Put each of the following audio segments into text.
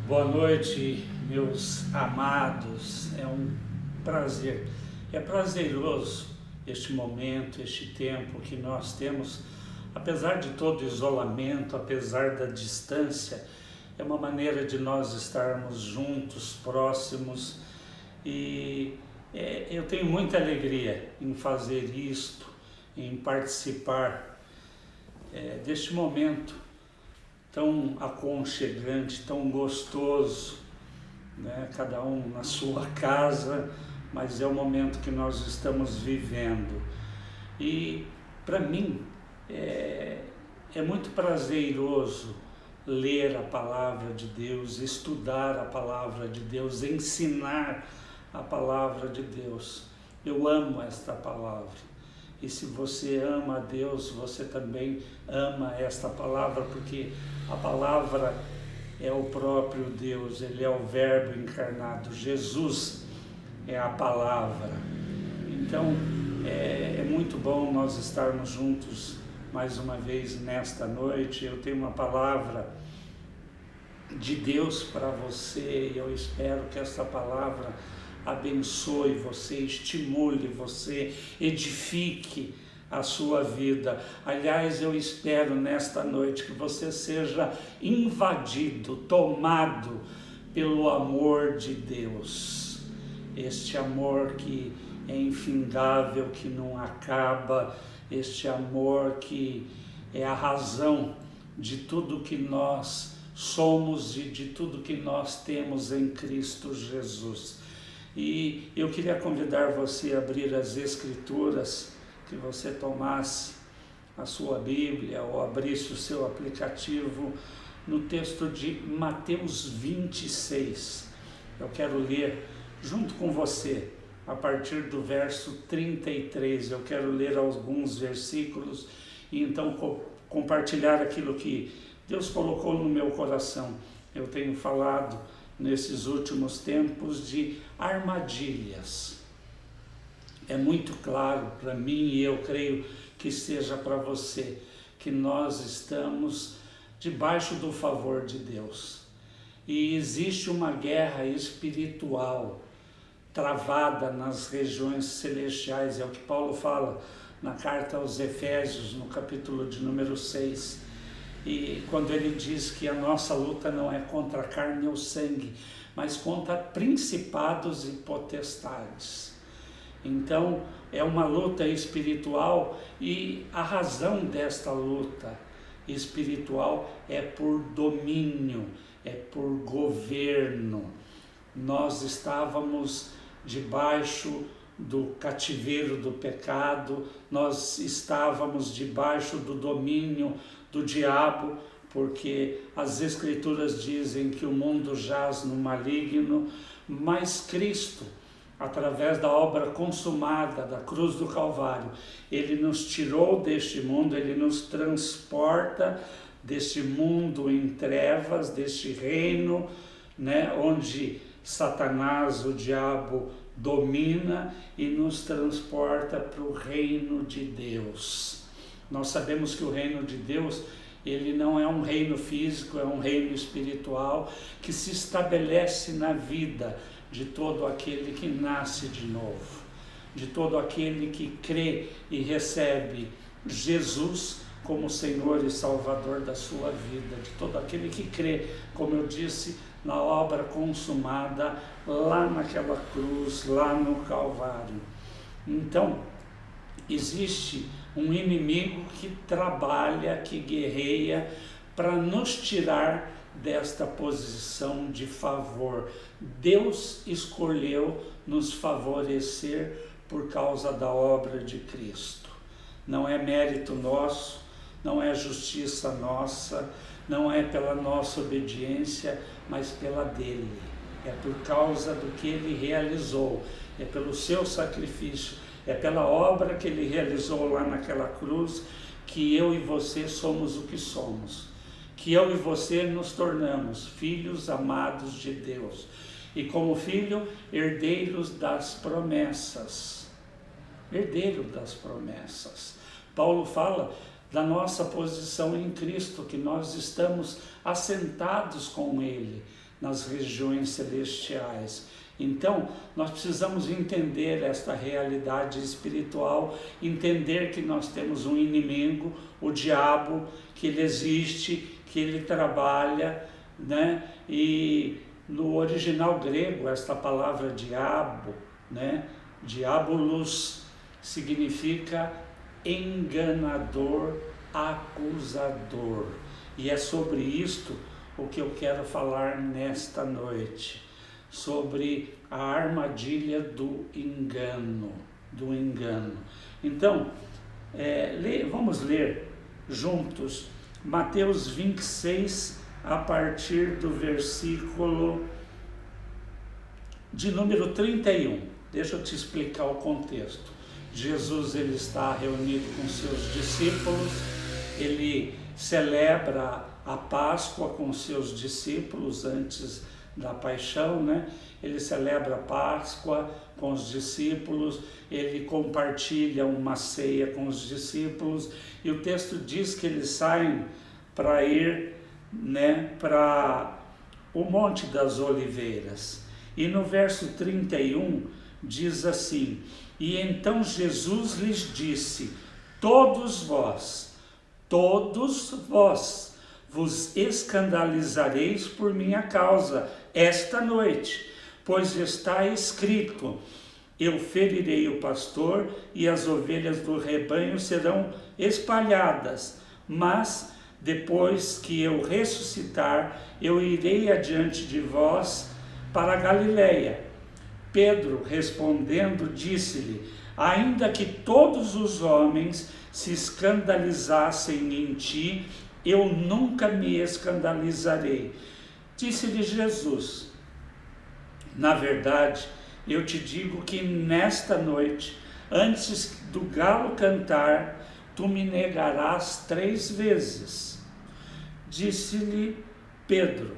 Boa noite, meus amados. É um prazer, é prazeroso este momento, este tempo que nós temos, apesar de todo o isolamento, apesar da distância, é uma maneira de nós estarmos juntos, próximos, e eu tenho muita alegria em fazer isto, em participar deste momento tão aconchegante, tão gostoso, né? Cada um na sua casa, mas é o momento que nós estamos vivendo. E para mim é muito prazeroso ler a palavra de Deus, estudar a palavra de Deus, ensinar a palavra de Deus. Eu amo esta palavra. E se você ama a Deus, você também ama esta palavra, porque a palavra é o próprio Deus, Ele é o Verbo encarnado, Jesus é a palavra. Então, é muito bom nós estarmos juntos mais uma vez nesta noite. Eu tenho uma palavra de Deus para você e eu espero que essa palavra abençoe você, estimule você, edifique a sua vida. Aliás, eu espero nesta noite que você seja invadido, tomado pelo amor de Deus. Este amor que é infindável, que não acaba, este amor que é a razão de tudo que nós somos e de tudo que nós temos em Cristo Jesus. E eu queria convidar você a abrir as Escrituras, que você tomasse a sua Bíblia ou abrisse o seu aplicativo no texto de Mateus 26. Eu quero ler junto com você a partir do verso 33. Eu quero ler alguns versículos e então compartilhar aquilo que Deus colocou no meu coração. Eu tenho falado nesses últimos tempos de armadilhas. É muito claro para mim e eu creio que seja para você que nós estamos debaixo do favor de Deus. E existe uma guerra espiritual travada nas regiões celestiais, é o que Paulo fala na carta aos Efésios, no capítulo de número 6. E quando ele diz que a nossa luta não é contra a carne ou sangue, mas contra principados e potestades. Então, é uma luta espiritual e a razão desta luta espiritual é por domínio, é por governo. Nós estávamos debaixo do cativeiro do pecado, nós estávamos debaixo do domínio do diabo, porque as Escrituras dizem que o mundo jaz no maligno, mas Cristo, através da obra consumada da cruz do Calvário, Ele nos tirou deste mundo, Ele nos transporta deste mundo em trevas, deste reino, né, onde Satanás, o diabo, domina e nos transporta para o reino de Deus. Nós sabemos que o reino de Deus, ele não é um reino físico, é um reino espiritual que se estabelece na vida de todo aquele que nasce de novo, de todo aquele que crê e recebe Jesus como Senhor e Salvador da sua vida, de todo aquele que crê, como eu disse, na obra consumada lá naquela cruz, lá no Calvário. Então, existe um inimigo que trabalha, que guerreia para nos tirar desta posição de favor. Deus escolheu nos favorecer por causa da obra de Cristo. Não é mérito nosso, não é justiça nossa, não é pela nossa obediência, mas pela dele. É por causa do que ele realizou, é pelo seu sacrifício, é pela obra que ele realizou lá naquela cruz que eu e você somos o que somos, que eu e você nos tornamos filhos amados de Deus e como filho, herdeiros das promessas. Herdeiro das promessas. Paulo fala da nossa posição em Cristo, que nós estamos assentados com Ele nas regiões celestiais. Então, nós precisamos entender esta realidade espiritual, entender que nós temos um inimigo, o diabo, que ele existe, que ele trabalha, né? E no original grego, esta palavra diabo, né? Diabolos significa enganador, acusador. E é sobre isto o que eu quero falar nesta noite, sobre a armadilha do engano, Então, vamos ler juntos Mateus 26, a partir do versículo de número 31. Deixa eu te explicar o contexto. Jesus, ele está reunido com seus discípulos, ele celebra a Páscoa com seus discípulos antes da paixão, né? Ele celebra a Páscoa com os discípulos, ele compartilha uma ceia com os discípulos, e o texto diz que eles saem para ir, né, para o Monte das Oliveiras. E no verso 31 diz assim: e então Jesus lhes disse: todos vós vos escandalizareis por minha causa esta noite, pois está escrito: eu ferirei o pastor e as ovelhas do rebanho serão espalhadas, mas depois que eu ressuscitar, eu irei adiante de vós para a Galileia. Pedro, respondendo, disse-lhe: ainda que todos os homens se escandalizassem em ti, eu nunca me escandalizarei. Disse-lhe Jesus: na verdade, eu te digo que nesta noite, antes do galo cantar, tu me negarás 3 vezes. Disse-lhe Pedro: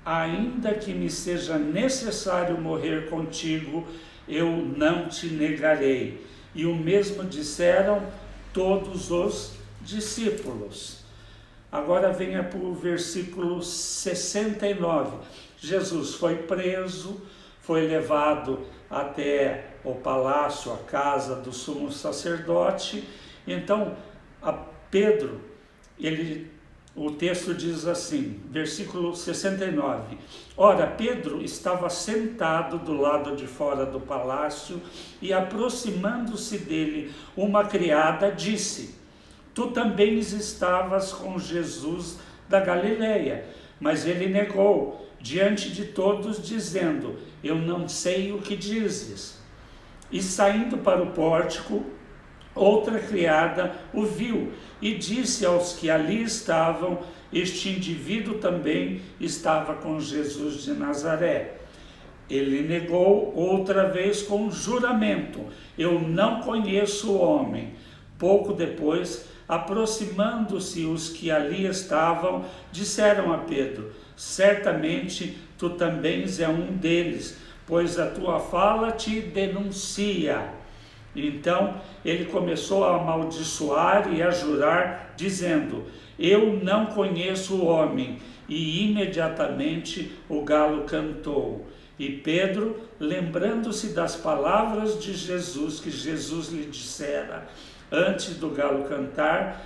ainda que me seja necessário morrer contigo, eu não te negarei. E o mesmo disseram todos os discípulos. Agora venha para o versículo 69. Jesus foi preso, foi levado até o palácio, a casa do sumo sacerdote. Então, a Pedro, o texto diz assim, versículo 69. Ora, Pedro estava sentado do lado de fora do palácio, e aproximando-se dele, uma criada disse: tu também estavas com Jesus da Galileia. Mas ele negou diante de todos, dizendo: eu não sei o que dizes. E saindo para o pórtico, outra criada o viu e disse aos que ali estavam: este indivíduo também estava com Jesus de Nazaré. Ele negou outra vez com juramento: eu não conheço o homem. Pouco depois, aproximando-se os que ali estavam, disseram a Pedro: certamente tu também és um deles, pois a tua fala te denuncia. Então ele começou a amaldiçoar e a jurar, dizendo: eu não conheço o homem. E imediatamente o galo cantou. E Pedro, lembrando-se das palavras de Jesus, que Jesus lhe dissera antes do galo cantar: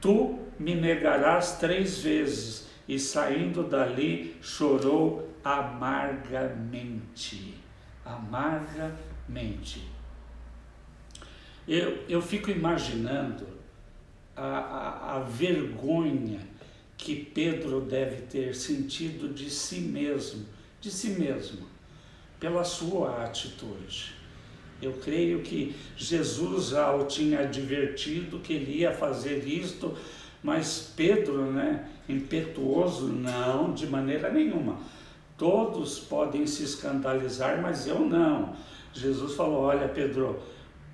tu me negarás 3 vezes. E saindo dali, chorou amargamente. Amargamente. Eu fico imaginando a vergonha que Pedro deve ter sentido de si mesmo, pela sua atitude. Eu creio que Jesus já o tinha advertido que ele ia fazer isto, mas Pedro, né, impetuoso, não, de maneira nenhuma. Todos podem se escandalizar, mas eu não. Jesus falou: olha, Pedro,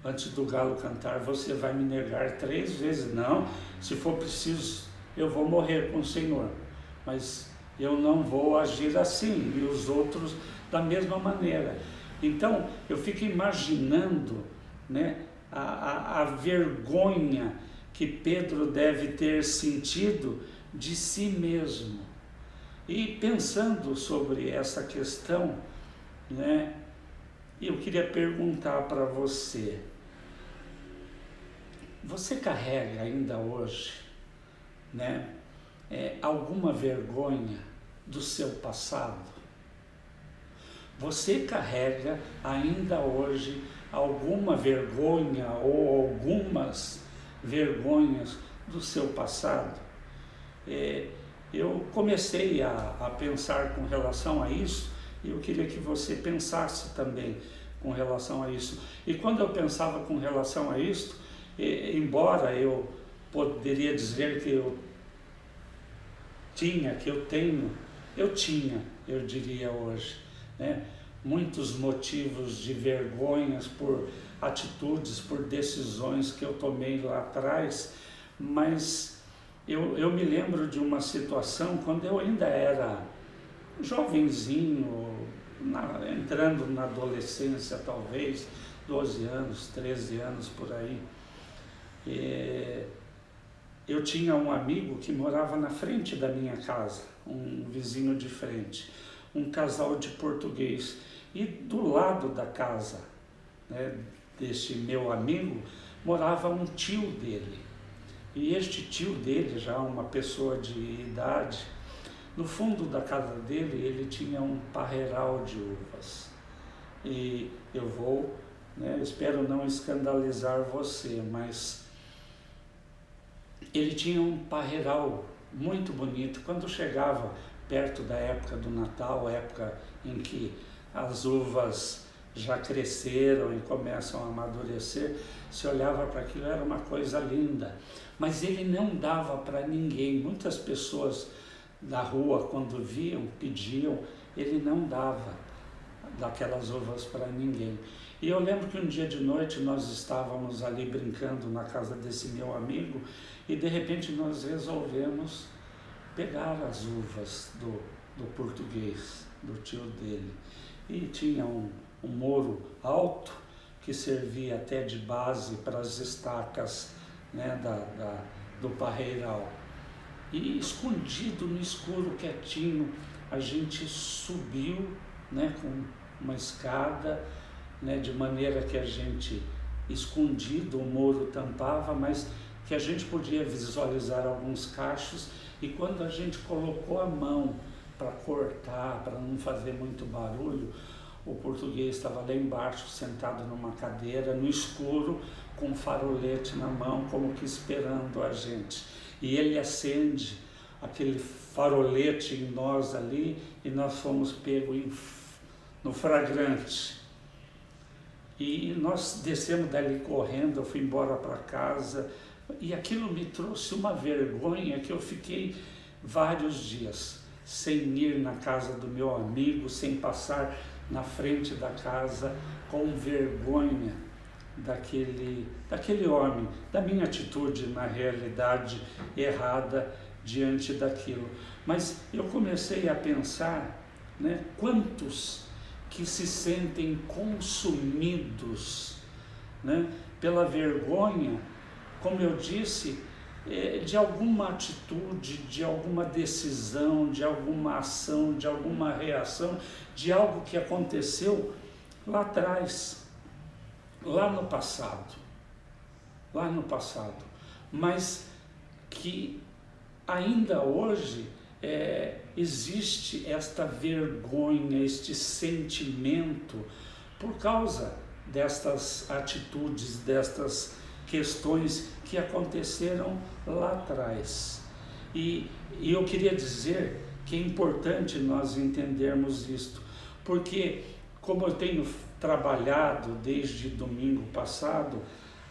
antes do galo cantar, você vai me negar 3 vezes. Não, se for preciso, eu vou morrer com o Senhor, mas eu não vou agir assim, e os outros da mesma maneira. Então, eu fico imaginando, né, a vergonha que Pedro deve ter sentido de si mesmo. E pensando sobre essa questão, né, eu queria perguntar para você, você carrega ainda hoje, né, alguma vergonha do seu passado? Você carrega ainda hoje alguma vergonha ou algumas vergonhas do seu passado? Eu comecei a pensar com relação a isso e eu queria que você pensasse também com relação a isso. E quando eu pensava com relação a isso, embora eu poderia dizer que eu tinha, eu diria hoje, né, muitos motivos de vergonhas por atitudes, por decisões que eu tomei lá atrás, mas eu me lembro de uma situação quando eu ainda era jovenzinho, entrando na adolescência talvez, 12 anos, 13 anos por aí. Eu tinha um amigo que morava na frente da minha casa, um vizinho de frente, um casal de português. E do lado da casa, né, deste meu amigo, morava um tio dele. E este tio dele, já uma pessoa de idade, no fundo da casa dele, ele tinha um parreiral de uvas. E eu vou, né, espero não escandalizar você, mas ele tinha um parreiral muito bonito. Quando chegava perto da época do Natal, época em que as uvas já cresceram e começam a amadurecer, se olhava para aquilo, era uma coisa linda. Mas ele não dava para ninguém. Muitas pessoas da rua, quando viam, pediam, ele não dava daquelas uvas para ninguém. E eu lembro que um dia de noite nós estávamos ali brincando na casa desse meu amigo e de repente nós resolvemos pegar as uvas do português, do tio dele. E tinha um muro alto que servia até de base para as estacas, né, do parreiral. E escondido no escuro, quietinho, a gente subiu, né, com uma escada, né, de maneira que a gente, escondido, o muro tampava, mas que a gente podia visualizar alguns cachos. E quando a gente colocou a mão para cortar, para não fazer muito barulho, o português estava lá embaixo, sentado numa cadeira, no escuro, com um farolete na mão, como que esperando a gente. E ele acende aquele farolete em nós ali, e nós fomos pegos no flagrante. E nós descemos dali correndo, eu fui embora para casa, e aquilo me trouxe uma vergonha que eu fiquei vários dias sem ir na casa do meu amigo, sem passar na frente da casa, com vergonha daquele homem, da minha atitude, na realidade, errada diante daquilo. Mas eu comecei a pensar, né, quantos que se sentem consumidos, né, pela vergonha, como eu disse, de alguma atitude, de alguma decisão, de alguma ação, de alguma reação, de algo que aconteceu lá atrás, lá no passado, mas que ainda hoje existe esta vergonha, este sentimento por causa destas atitudes, destas questões que aconteceram lá atrás. E eu queria dizer que é importante nós entendermos isto, porque como eu tenho trabalhado desde domingo passado,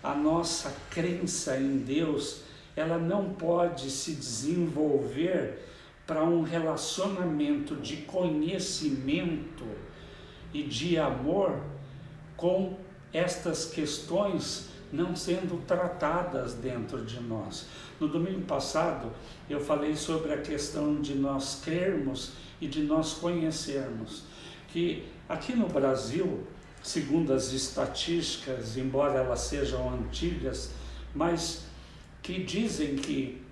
a nossa crença em Deus, ela não pode se desenvolver para um relacionamento de conhecimento e de amor com estas questões não sendo tratadas dentro de nós. No domingo passado, eu falei sobre a questão de nós crermos e de nós conhecermos, que aqui no Brasil, segundo as estatísticas, embora elas sejam antigas, mas que dizem que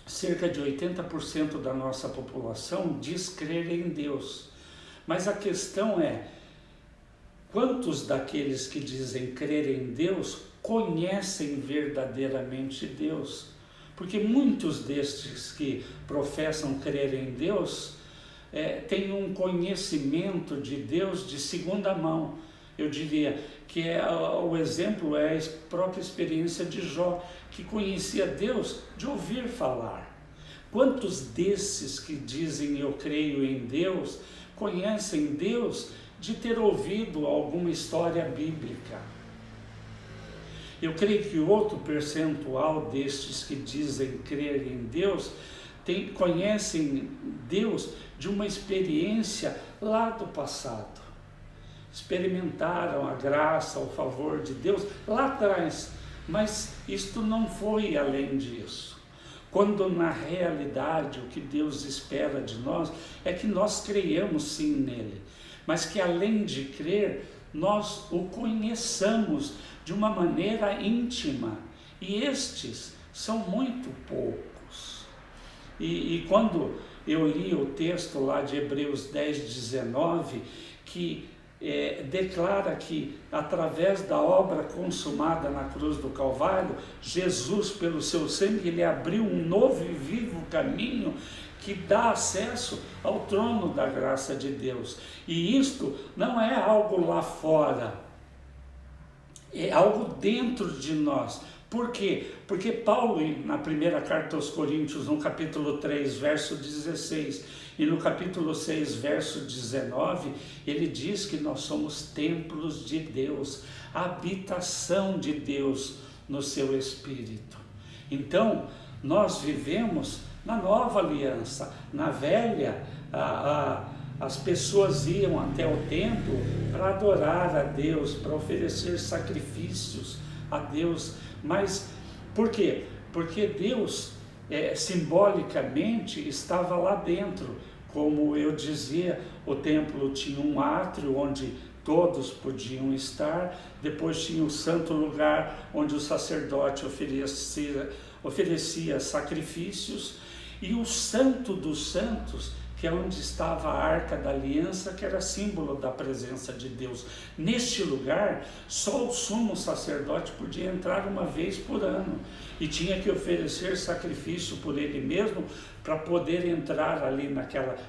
cerca de 80% da nossa população diz crer em Deus. Mas a questão é, quantos daqueles que dizem crer em Deus conhecem verdadeiramente Deus? Porque muitos destes que professam crer em Deus têm um conhecimento de Deus de segunda mão. Eu diria que o exemplo é a própria experiência de Jó, que conhecia Deus de ouvir falar. Quantos desses que dizem eu creio em Deus conhecem Deus de ter ouvido alguma história bíblica? Eu creio que outro percentual destes que dizem crer em Deus conhecem Deus de uma experiência lá do passado. Experimentaram a graça, o favor de Deus lá atrás, mas isto não foi além disso. Quando na realidade o que Deus espera de nós é que nós creiamos sim nele, mas que além de crer, nós o conheçamos de uma maneira íntima, e estes são muito poucos. E quando eu li o texto lá de Hebreus 10:19, que declara que através da obra consumada na cruz do Calvário, Jesus, pelo seu sangue, ele abriu um novo e vivo caminho que dá acesso ao trono da graça de Deus. E isto não é algo lá fora, é algo dentro de nós. Por quê? Porque Paulo, na primeira carta aos Coríntios, no capítulo 3, verso 16, e no capítulo 6, verso 19, ele diz que nós somos templos de Deus, habitação de Deus no seu Espírito. Então, nós vivemos na nova aliança. Na velha, as pessoas iam até o templo para adorar a Deus, para oferecer sacrifícios a Deus. Mas por quê? Porque Deus simbolicamente estava lá dentro. Como eu dizia, o templo tinha um átrio onde todos podiam estar, depois tinha o santo lugar onde o sacerdote oferecia sacrifícios, e o santo dos santos, que é onde estava a Arca da Aliança, que era símbolo da presença de Deus. Neste lugar, só o sumo sacerdote podia entrar uma vez por ano, e tinha que oferecer sacrifício por ele mesmo, para poder entrar ali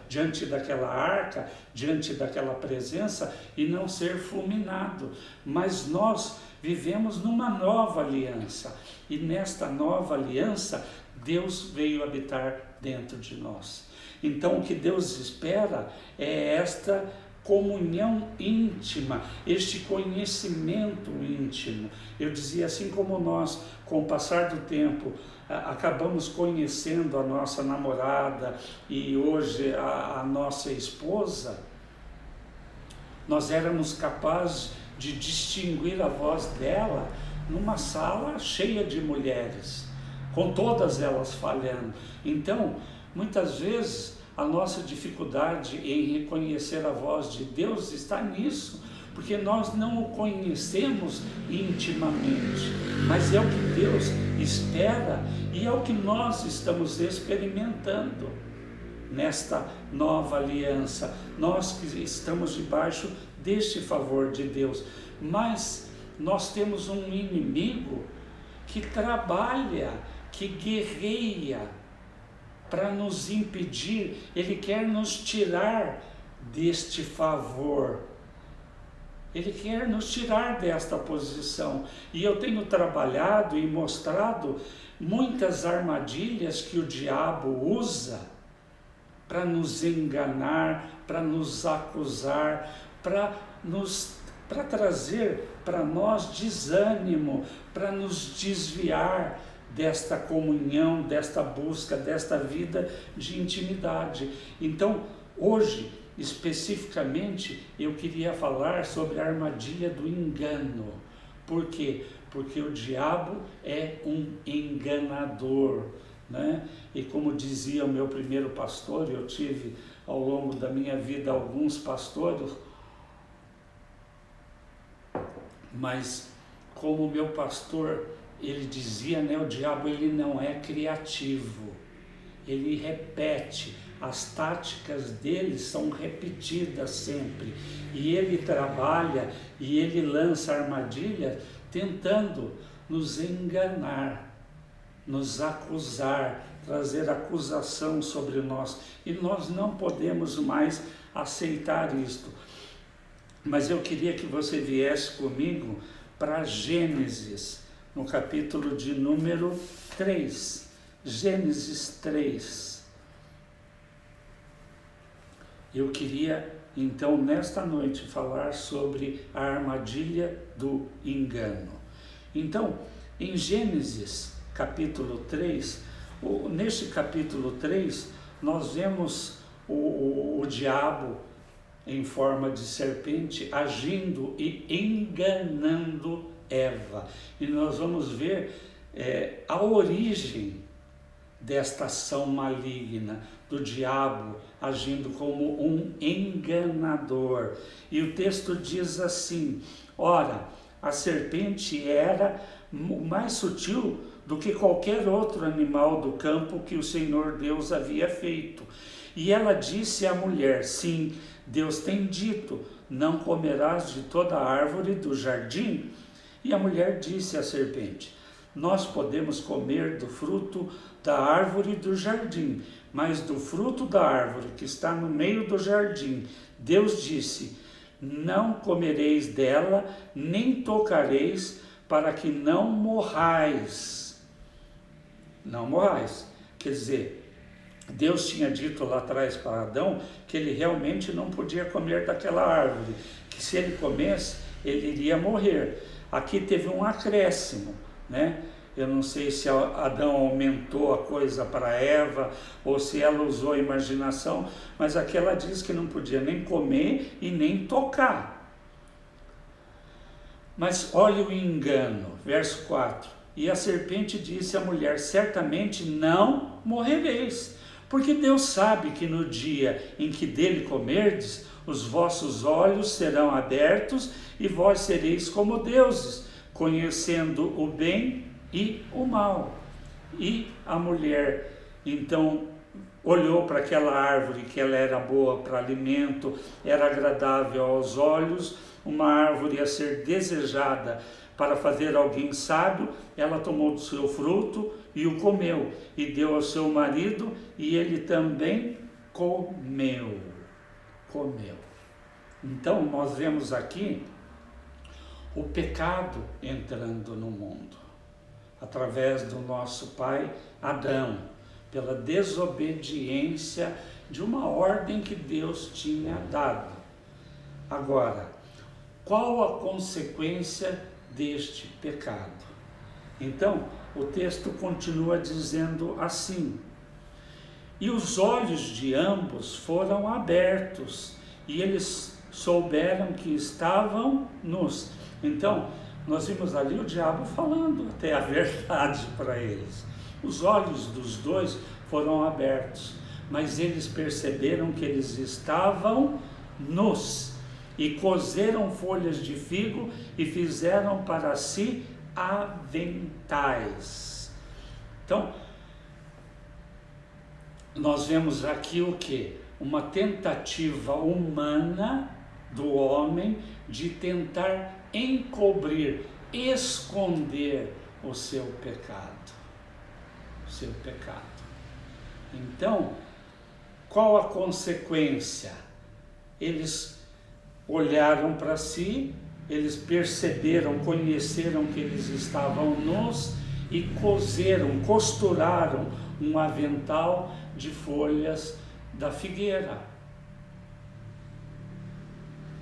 diante daquela arca, diante daquela presença, e não ser fulminado. Mas nós vivemos numa nova aliança, e nesta nova aliança, Deus veio habitar dentro de nós. Então o que Deus espera é esta comunhão íntima, este conhecimento íntimo. Eu dizia, assim como nós, com o passar do tempo, acabamos conhecendo a nossa namorada e hoje a nossa esposa, nós éramos capazes de distinguir a voz dela numa sala cheia de mulheres, com todas elas falhando. Então, muitas vezes, a nossa dificuldade em reconhecer a voz de Deus está nisso, porque nós não o conhecemos intimamente, mas é o que Deus espera e é o que nós estamos experimentando nesta nova aliança, nós que estamos debaixo deste favor de Deus. Mas nós temos um inimigo que trabalha, que guerreia para nos impedir, ele quer nos tirar deste favor, ele quer nos tirar desta posição. E eu tenho trabalhado e mostrado muitas armadilhas que o diabo usa para nos enganar, para nos acusar, para trazer para nós desânimo, para nos desviar desta comunhão, desta busca, desta vida de intimidade. Então, hoje, especificamente, eu queria falar sobre a armadilha do engano. Por quê? Porque o diabo é um enganador, né? E como dizia o meu primeiro pastor, eu tive ao longo da minha vida alguns pastores, mas como o meu pastor, ele dizia, né, o diabo ele não é criativo, ele repete, as táticas dele são repetidas sempre, e ele trabalha e ele lança armadilha tentando nos enganar, nos acusar, trazer acusação sobre nós, e nós não podemos mais aceitar isto. Mas eu queria que você viesse comigo para Gênesis, no capítulo de número 3, Gênesis 3. Eu queria, então, nesta noite, falar sobre a armadilha do engano. Então, em Gênesis, capítulo 3, neste capítulo 3, nós vemos o diabo, em forma de serpente, agindo e enganando Eva. E nós vamos ver a origem desta ação maligna do diabo agindo como um enganador. E o texto diz assim: ora, a serpente era mais sutil do que qualquer outro animal do campo que o Senhor Deus havia feito. E ela disse à mulher: sim, Deus tem dito, não comerás de toda a árvore do jardim? E a mulher disse à serpente: nós podemos comer do fruto da árvore do jardim, mas do fruto da árvore que está no meio do jardim, Deus disse: não comereis dela, nem tocareis, para que não morrais. Não morrais. Quer dizer, Deus tinha dito lá atrás para Adão que ele realmente não podia comer daquela árvore, que se ele comesse, ele iria morrer. Aqui teve um acréscimo, né? Eu não sei se Adão aumentou a coisa para Eva ou se ela usou a imaginação, mas aqui ela diz que não podia nem comer e nem tocar. Mas olha o engano, verso 4. E a serpente disse à mulher: certamente não morrereis, porque Deus sabe que no dia em que dele comerdes, os vossos olhos serão abertos e vós sereis como deuses, conhecendo o bem e o mal. E a mulher então olhou para aquela árvore, que ela era boa para alimento, era agradável aos olhos, uma árvore a ser desejada para fazer alguém sábio. Ela tomou do seu fruto e o comeu, e deu ao seu marido, e ele também comeu. Então nós vemos aqui o pecado entrando no mundo, através do nosso pai Adão, pela desobediência de uma ordem que Deus tinha dado. Agora, qual a consequência deste pecado? Então, o texto continua dizendo assim: e os olhos de ambos foram abertos, e eles souberam que estavam nus. Então, nós vimos ali o diabo falando até a verdade para eles. Os olhos dos dois foram abertos, mas eles perceberam que eles estavam nus, e coseram folhas de figo e fizeram para si aventais. Então, nós vemos aqui o quê? Uma tentativa humana do homem de tentar encobrir, esconder o seu pecado. Então, qual a consequência? Eles olharam para si, eles perceberam, conheceram que eles estavam nus e costuraram um avental de folhas da figueira,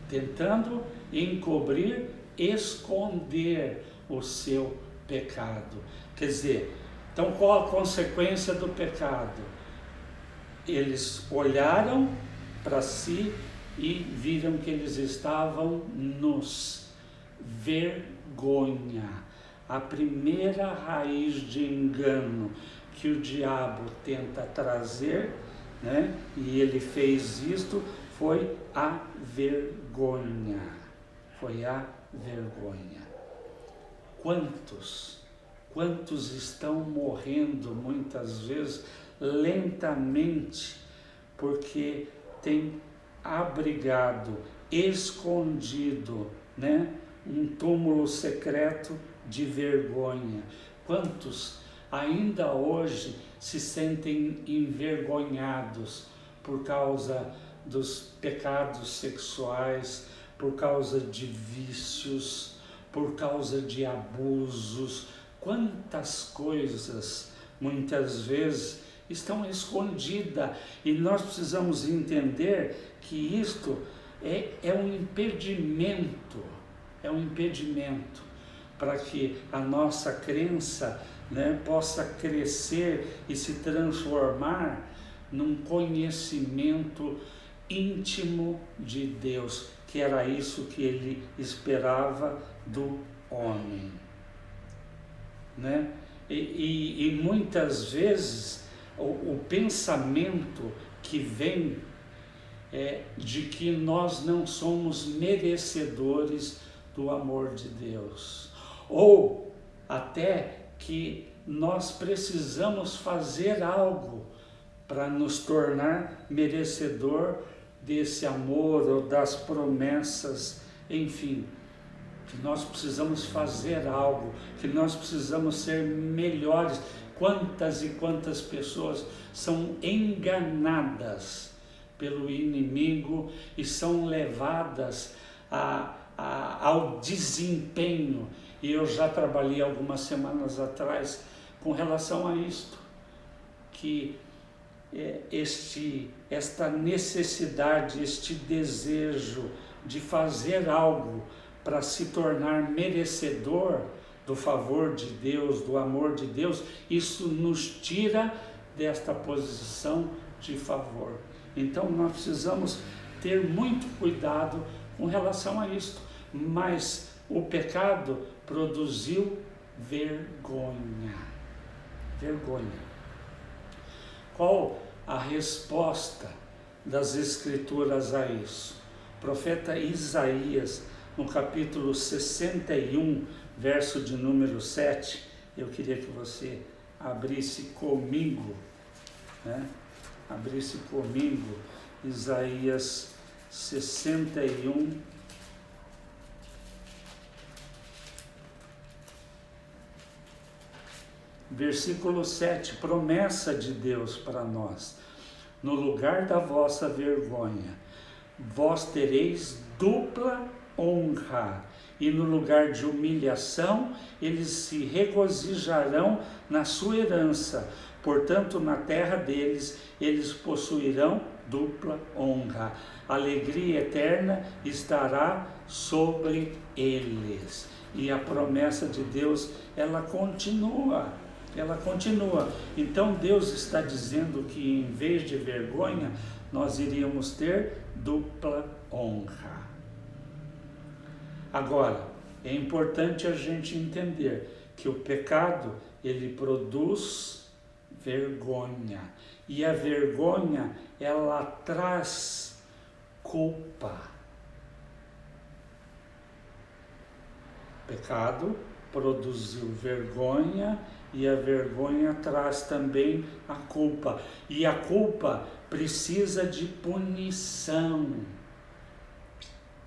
tentando encobrir, esconder o seu pecado. Quer dizer, então qual a consequência do pecado? Eles olharam para si e viram que eles estavam nus. Vergonha. A primeira raiz de engano que o diabo tenta trazer, né? E ele fez isto, foi a vergonha. Foi a vergonha. Quantos estão morrendo muitas vezes lentamente, porque tem abrigado, escondido, né, um túmulo secreto de vergonha. Quantos ainda hoje se sentem envergonhados por causa dos pecados sexuais, por causa de vícios, por causa de abusos? Quantas coisas muitas vezes estão escondidas, e nós precisamos entender que isto é um impedimento, para que a nossa crença, né, possa crescer e se transformar num conhecimento íntimo de Deus, que era isso que ele esperava do homem, né? E muitas vezes o pensamento que vem é de que nós não somos merecedores do amor de Deus, ou até que nós precisamos fazer algo para nos tornar merecedor desse amor ou das promessas, enfim, que nós precisamos fazer algo, que nós precisamos ser melhores. Quantas e quantas pessoas são enganadas pelo inimigo e são levadas ao desempenho. E eu já trabalhei algumas semanas atrás com relação a isto, que esta necessidade, este desejo de fazer algo para se tornar merecedor do favor de Deus, do amor de Deus, isso nos tira desta posição de favor. Então nós precisamos ter muito cuidado com relação a isto. Mas o pecado produziu vergonha. Vergonha. Qual a resposta das Escrituras a isso? O profeta Isaías, no capítulo 61, verso de número 7, eu queria que você abrisse comigo, né? Abrisse comigo, Isaías 61, versículo 7, promessa de Deus para nós: no lugar da vossa vergonha, vós tereis dupla honra, e no lugar de humilhação, eles se regozijarão na sua herança. Portanto, na terra deles, eles possuirão dupla honra. Alegria eterna estará sobre eles. E a promessa de Deus, ela continua. Então Deus está dizendo que em vez de vergonha, nós iríamos ter dupla honra. Agora, é importante a gente entender que o pecado, ele produz vergonha. E a vergonha, ela traz culpa. O pecado produziu vergonha, e a vergonha traz também a culpa. E a culpa precisa de punição.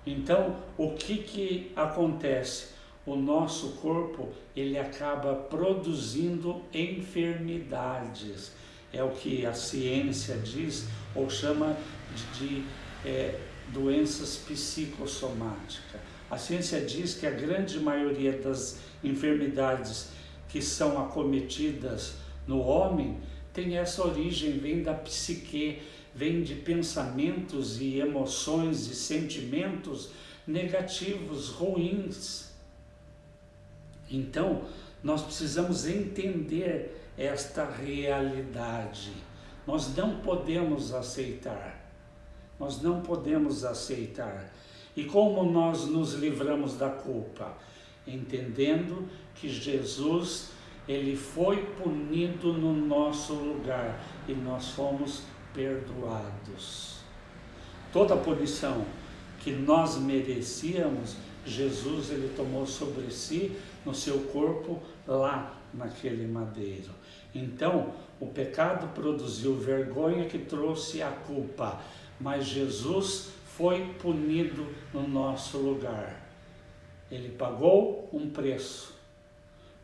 Então, o que acontece? O nosso corpo, ele acaba produzindo enfermidades. É o que a ciência diz, ou chama de doenças psicossomáticas. A ciência diz que a grande maioria das enfermidades que são acometidas no homem tem essa origem, vem da psique, vem de pensamentos e emoções e sentimentos negativos, ruins. Então, nós precisamos entender esta realidade. Nós não podemos aceitar. E como nós nos livramos da culpa? Entendendo que Jesus, ele foi punido no nosso lugar e nós fomos perdoados. Toda a punição que nós merecíamos, Jesus, ele tomou sobre si, no seu corpo, lá naquele madeiro. Então, o pecado produziu vergonha que trouxe a culpa, mas Jesus foi punido no nosso lugar. Ele pagou um preço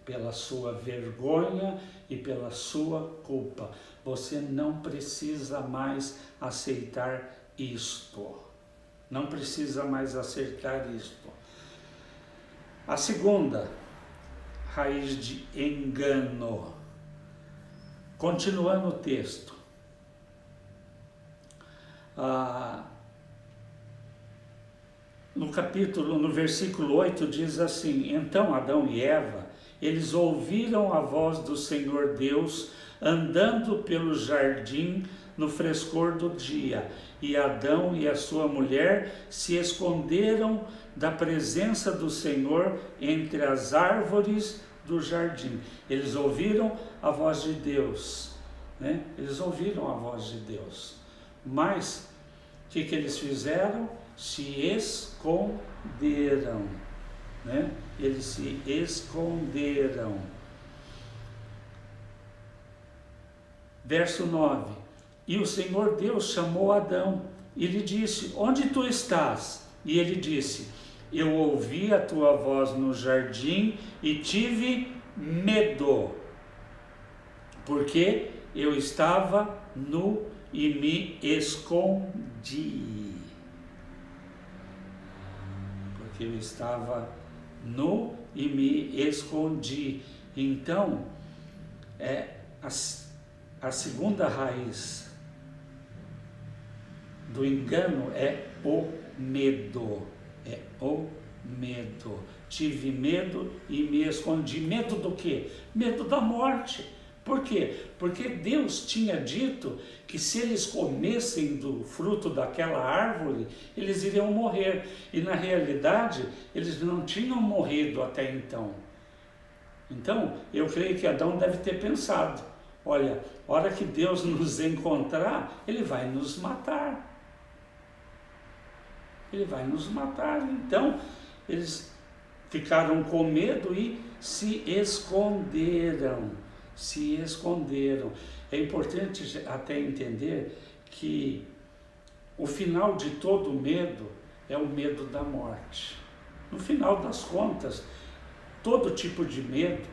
pela sua vergonha e pela sua culpa. Você não precisa mais aceitar isto. Não precisa mais aceitar isto. A segunda raiz de engano. Continuando o texto. No versículo 8 diz assim: então Adão e Eva, eles ouviram a voz do Senhor Deus andando pelo jardim no frescor do dia, e Adão e a sua mulher se esconderam da presença do Senhor entre as árvores do jardim. Eles ouviram a voz de Deus, né? Eles ouviram a voz de Deus, mas o que eles fizeram? Se esconderam, né? Eles se esconderam. Verso 9: e o Senhor Deus chamou Adão e lhe disse: onde tu estás? E ele disse: eu ouvi a tua voz no jardim e tive medo, porque eu estava nu e me escondi. Porque eu estava nu e me escondi. Então, a segunda raiz do engano é o medo. É o medo. Tive medo e me escondi. Medo do quê? Medo da morte. Por quê? Porque Deus tinha dito que se eles comessem do fruto daquela árvore, eles iriam morrer. E na realidade, eles não tinham morrido até então. Então, eu creio que Adão deve ter pensado: olha, a hora que Deus nos encontrar, Ele vai nos matar. Ele vai nos matar. Então, eles ficaram com medo e se esconderam. Se esconderam. É importante até entender que o final de todo medo é o medo da morte. No final das contas, todo tipo de medo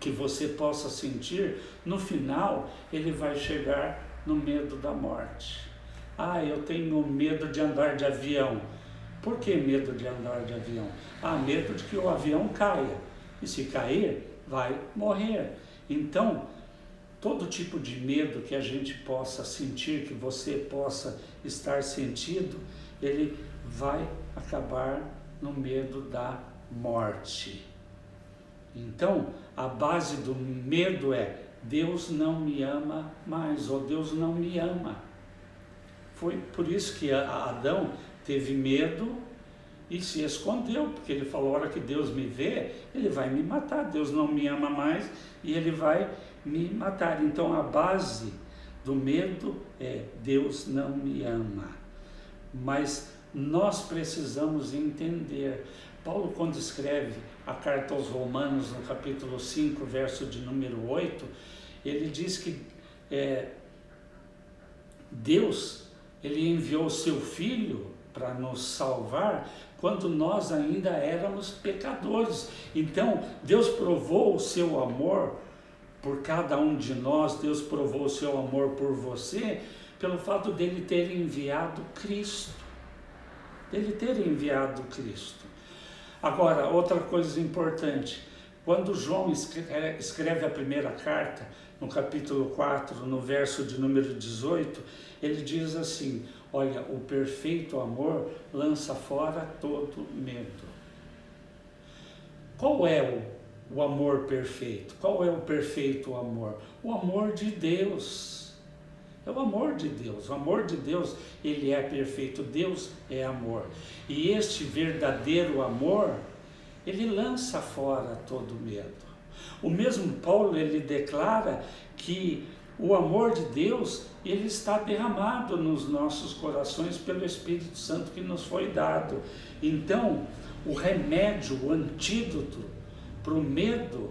que você possa sentir, no final ele vai chegar no medo da morte. Eu tenho medo de andar de avião. Por que medo de andar de avião? Medo de que o avião caia. E se cair, vai morrer. Então, todo tipo de medo que a gente possa sentir, que você possa estar sentindo, ele vai acabar no medo da morte. Então, a base do medo é: Deus não me ama mais, ou Deus não me ama. Foi por isso que Adão teve medo e se escondeu, porque ele falou: a hora que Deus me vê, ele vai me matar. Deus não me ama mais e ele vai me matar. Então a base do medo é: Deus não me ama. Mas nós precisamos entender. Paulo, quando escreve a carta aos Romanos, no capítulo 5, verso de número 8, ele diz que Deus, ele enviou o seu Filho para nos salvar quando nós ainda éramos pecadores. Então, Deus provou o seu amor por cada um de nós, Deus provou o seu amor por você, pelo fato dele ter enviado Cristo. Dele ter enviado Cristo. Agora, outra coisa importante, quando João escreve a primeira carta, no capítulo 4, no verso de número 18, ele diz assim: olha, o perfeito amor lança fora todo medo. Qual é o amor perfeito? Qual é o perfeito amor? O amor de Deus. É o amor de Deus. O amor de Deus, ele é perfeito. Deus é amor. E este verdadeiro amor, ele lança fora todo medo. O mesmo Paulo, ele declara que o amor de Deus, ele está derramado nos nossos corações pelo Espírito Santo que nos foi dado. Então, o remédio, o antídoto para o medo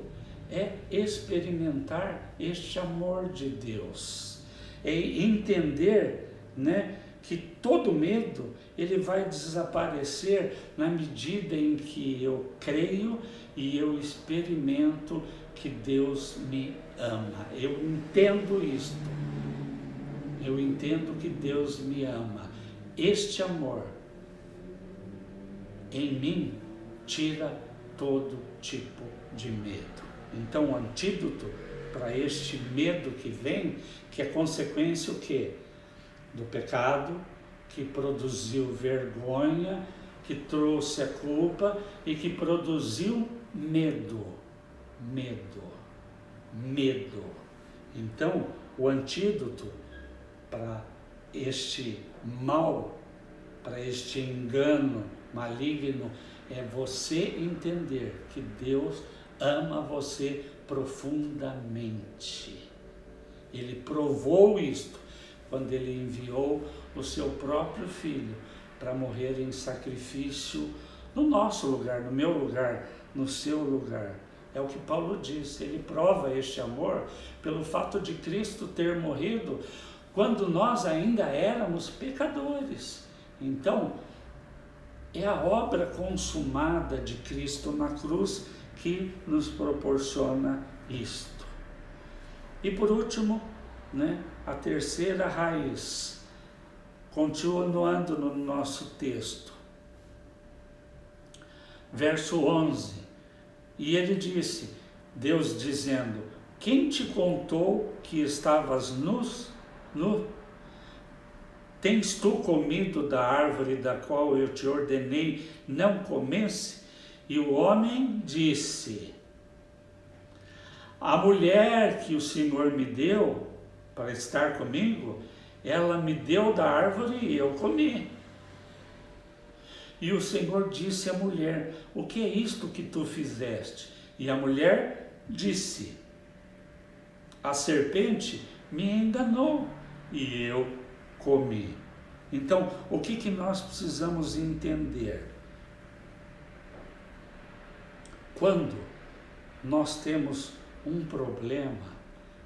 é experimentar este amor de Deus, é entender, né, que todo medo ele vai desaparecer na medida em que eu creio e eu experimento que Deus me ama. Eu entendo isto. Eu entendo que Deus me ama. Este amor em mim tira todo tipo de medo. Então, o antídoto para este medo que vem, que é consequência o quê? Do pecado, que produziu vergonha, que trouxe a culpa e que produziu medo. Medo. Então, o antídoto para este mal, para este engano maligno, é você entender que Deus ama você profundamente. Ele provou isto quando ele enviou o seu próprio Filho para morrer em sacrifício no nosso lugar, no meu lugar, no seu lugar. É o que Paulo diz, ele prova este amor pelo fato de Cristo ter morrido quando nós ainda éramos pecadores. Então, é a obra consumada de Cristo na cruz que nos proporciona isto. E por último, né, a terceira raiz, continuando no nosso texto, verso 11, e ele disse, Deus dizendo, quem te contou que estavas nu? Tens tu comido da árvore da qual eu te ordenei não comesse? E o homem disse, a mulher que o Senhor me deu para estar comigo, ela me deu da árvore e eu comi. E o Senhor disse à mulher, o que é isto que tu fizeste? E a mulher disse, a serpente me enganou e eu comi. Então, o que nós precisamos entender? Quando nós temos um problema,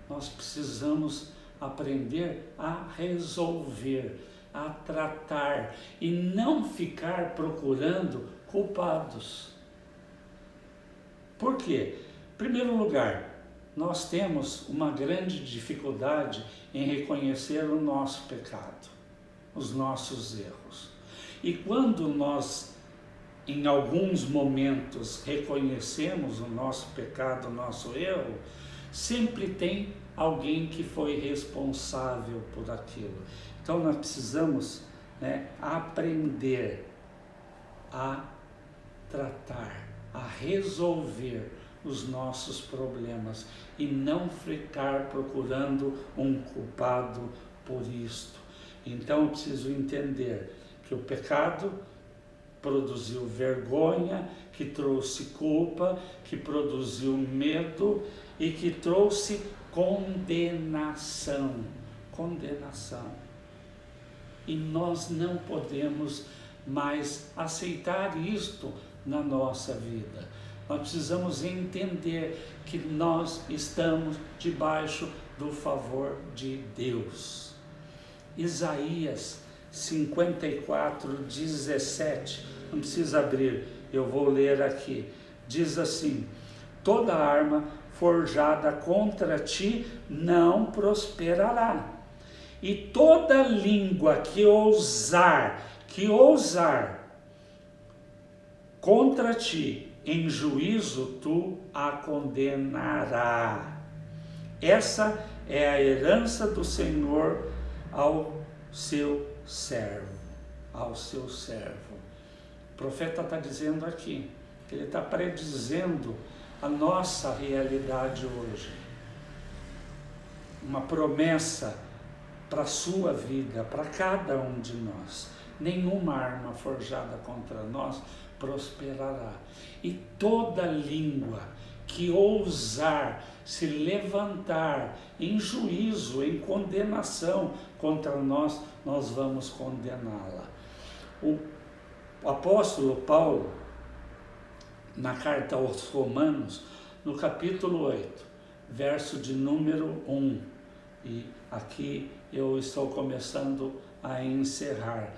nós precisamos aprender a resolver, a tratar e não ficar procurando culpados. Por quê? Em primeiro lugar, nós temos uma grande dificuldade em reconhecer o nosso pecado, os nossos erros. E quando nós, em alguns momentos, reconhecemos o nosso pecado, o nosso erro, sempre tem alguém que foi responsável por aquilo. Então nós precisamos, né, aprender a tratar, a resolver os nossos problemas e não ficar procurando um culpado por isto. Então eu preciso entender que o pecado produziu vergonha, que trouxe culpa, que produziu medo e que trouxe condenação. E nós não podemos mais aceitar isto na nossa vida. Nós precisamos entender que nós estamos debaixo do favor de Deus. Isaías 54:17, não precisa abrir, eu vou ler aqui. Diz assim, toda arma forjada contra ti não prosperará. E toda língua que ousar contra ti em juízo tu a condenará. Essa é a herança do Senhor ao seu servo. O profeta está dizendo aqui, ele está predizendo a nossa realidade hoje. Uma promessa para a sua vida, para cada um de nós. Nenhuma arma forjada contra nós prosperará. E toda língua que ousar se levantar em juízo, em condenação contra nós, nós vamos condená-la. O apóstolo Paulo, na carta aos Romanos, no capítulo 8, verso de número 1, e aqui eu estou começando a encerrar.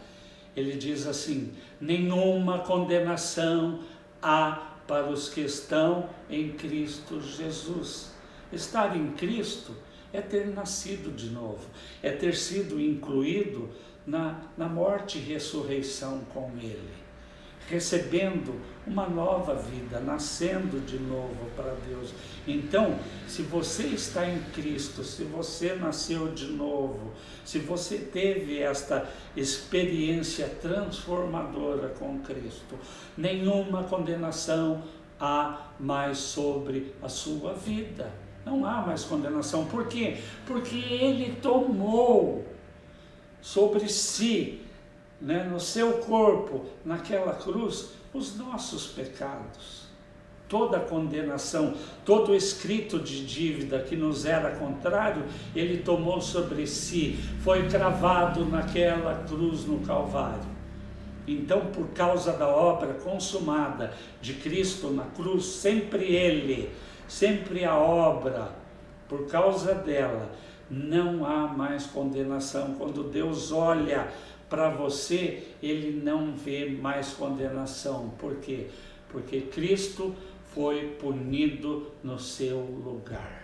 Ele diz assim: nenhuma condenação há para os que estão em Cristo Jesus. Estar em Cristo é ter nascido de novo, é ter sido incluído na morte e ressurreição com Ele, recebendo uma nova vida, nascendo de novo para Deus. Então, se você está em Cristo, se você nasceu de novo, se você teve esta experiência transformadora com Cristo, nenhuma condenação há mais sobre a sua vida. Não há mais condenação. Por quê? Porque Ele tomou sobre si, no seu corpo, naquela cruz, os nossos pecados. Toda condenação, todo escrito de dívida que nos era contrário, Ele tomou sobre si, foi cravado naquela cruz no Calvário. Então, por causa da obra consumada de Cristo na cruz, sempre Ele, sempre a obra, por causa dela, não há mais condenação. Quando Deus olha para você, Ele não vê mais condenação. Por quê? Porque Cristo foi punido no seu lugar.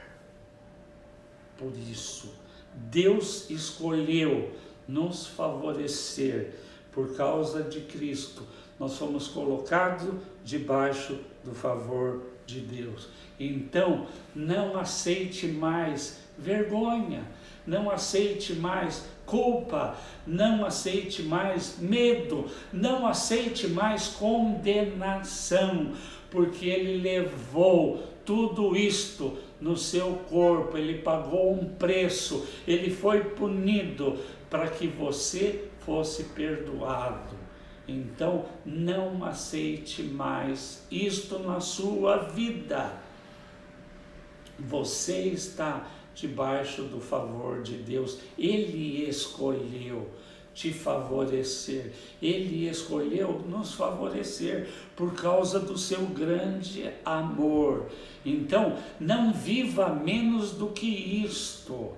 Por isso, Deus escolheu nos favorecer. Por causa de Cristo, nós fomos colocados debaixo do favor de Deus. Então, não aceite mais vergonha, não aceite mais culpa, não aceite mais medo, não aceite mais condenação, porque Ele levou tudo isto no seu corpo, Ele pagou um preço, Ele foi punido para que você fosse perdoado. Então, não aceite mais isto na sua vida. Você está debaixo do favor de Deus. Ele escolheu te favorecer. Ele escolheu nos favorecer por causa do seu grande amor. Então, não viva menos do que isto.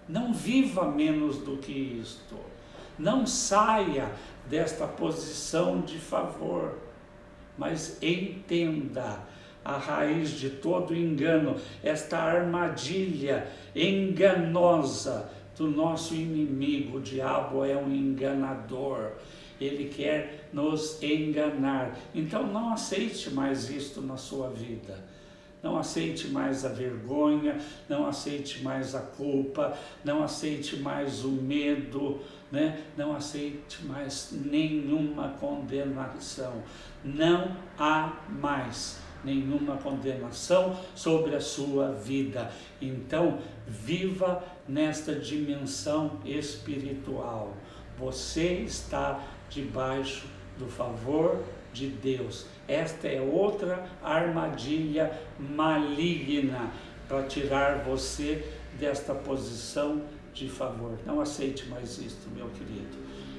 Não viva menos do que isto. Não saia desta posição de favor, mas entenda a raiz de todo engano, esta armadilha enganosa do nosso inimigo. O diabo é um enganador, ele quer nos enganar. Então não aceite mais isto na sua vida. Não aceite mais a vergonha, não aceite mais a culpa, não aceite mais o medo, não aceite mais nenhuma condenação. Não há mais nenhuma condenação sobre a sua vida. Então, viva nesta dimensão espiritual. Você está debaixo do favor de Deus. Esta é outra armadilha maligna para tirar você desta posição de favor. Não aceite mais isto, meu querido.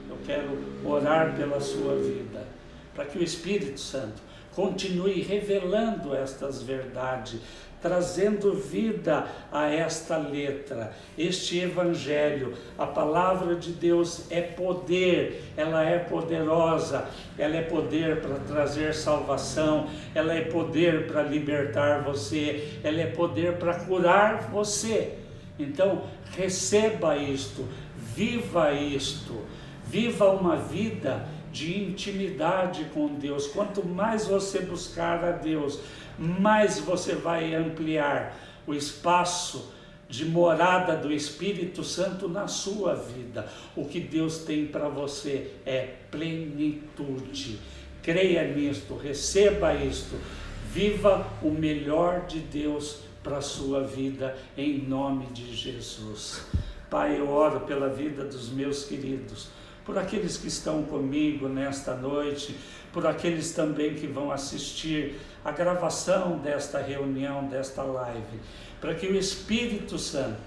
Eu quero orar pela sua vida, para que o Espírito Santo continue revelando estas verdades, trazendo vida a esta letra, este Evangelho. A palavra de Deus é poder, ela é poderosa, ela é poder para trazer salvação, ela é poder para libertar você, ela é poder para curar você. Então, receba isto, viva uma vida de intimidade com Deus. Quanto mais você buscar a Deus, mais você vai ampliar o espaço de morada do Espírito Santo na sua vida. O que Deus tem para você é plenitude. Creia nisto, receba isto, viva o melhor de Deus para a sua vida, em nome de Jesus. Pai, eu oro pela vida dos meus queridos, por aqueles que estão comigo nesta noite, por aqueles também que vão assistir a gravação desta reunião, desta live, para que o Espírito Santo,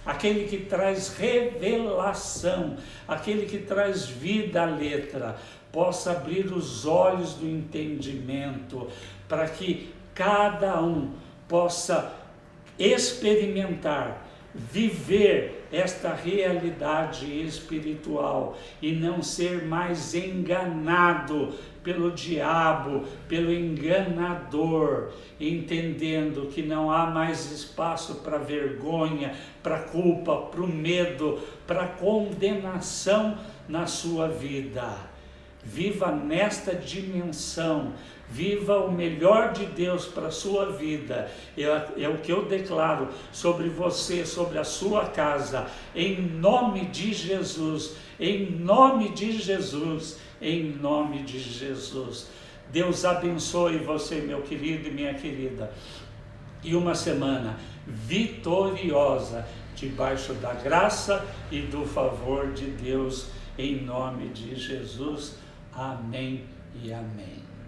aquele que traz revelação, aquele que traz vida à letra, possa abrir os olhos do entendimento, para que cada um possa experimentar, viver esta realidade espiritual e não ser mais enganado pelo diabo, pelo enganador, entendendo que não há mais espaço para vergonha, para culpa, para o medo, para condenação na sua vida. Viva nesta dimensão, viva o melhor de Deus para a sua vida. É o que eu declaro sobre você, sobre a sua casa, em nome de Jesus, em nome de Jesus, em nome de Jesus. Deus abençoe você, meu querido e minha querida, e uma semana vitoriosa, debaixo da graça e do favor de Deus, em nome de Jesus. Amém e amém.